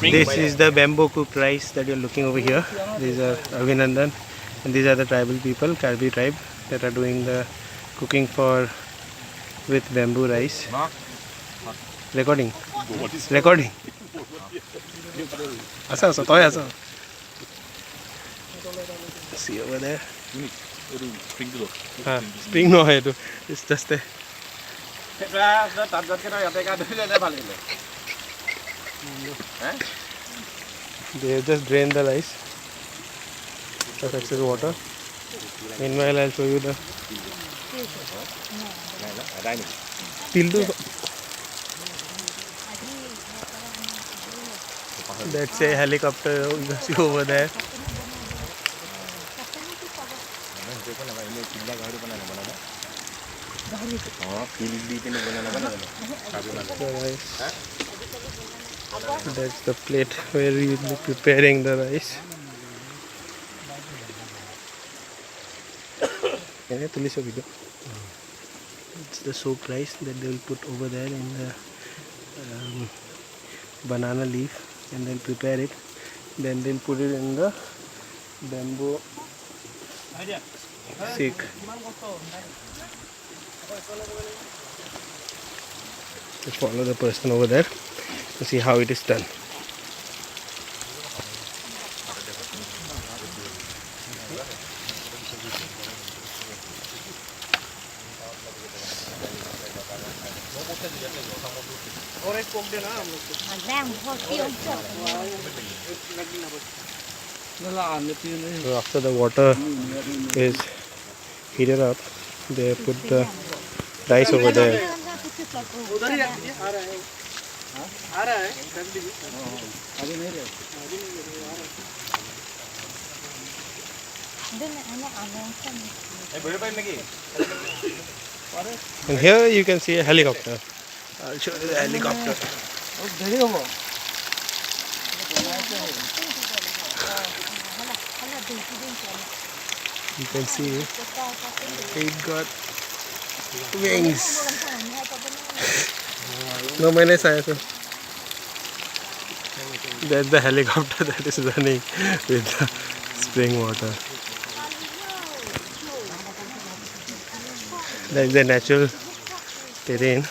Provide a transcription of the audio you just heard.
This is the bamboo cooked rice that you're looking over here. These are Abhinandan, and these are the tribal people, Karbi tribe, that are doing the cooking for with bamboo rice. Recording. Recording. Asa, asa, toy asa. See over there. Spring no hai to. It's just a. They have just drained the rice of excess water. Meanwhile, I'll show you the tildu. That's a helicopter you see over there. That's the plate where we will be preparing the rice. It's the soaked rice that they will put over there in the banana leaf, and they'll prepare it. Then they'll put it in the bamboo stick. To follow the person over there to see how it is done. So after the water is heated up, they put the rice over there. And here you can see a helicopter. I'll show you the helicopter. You can see it got wings. No, मैंने साया तो. That's the helicopter that is running with the spring water. That's the natural terrain.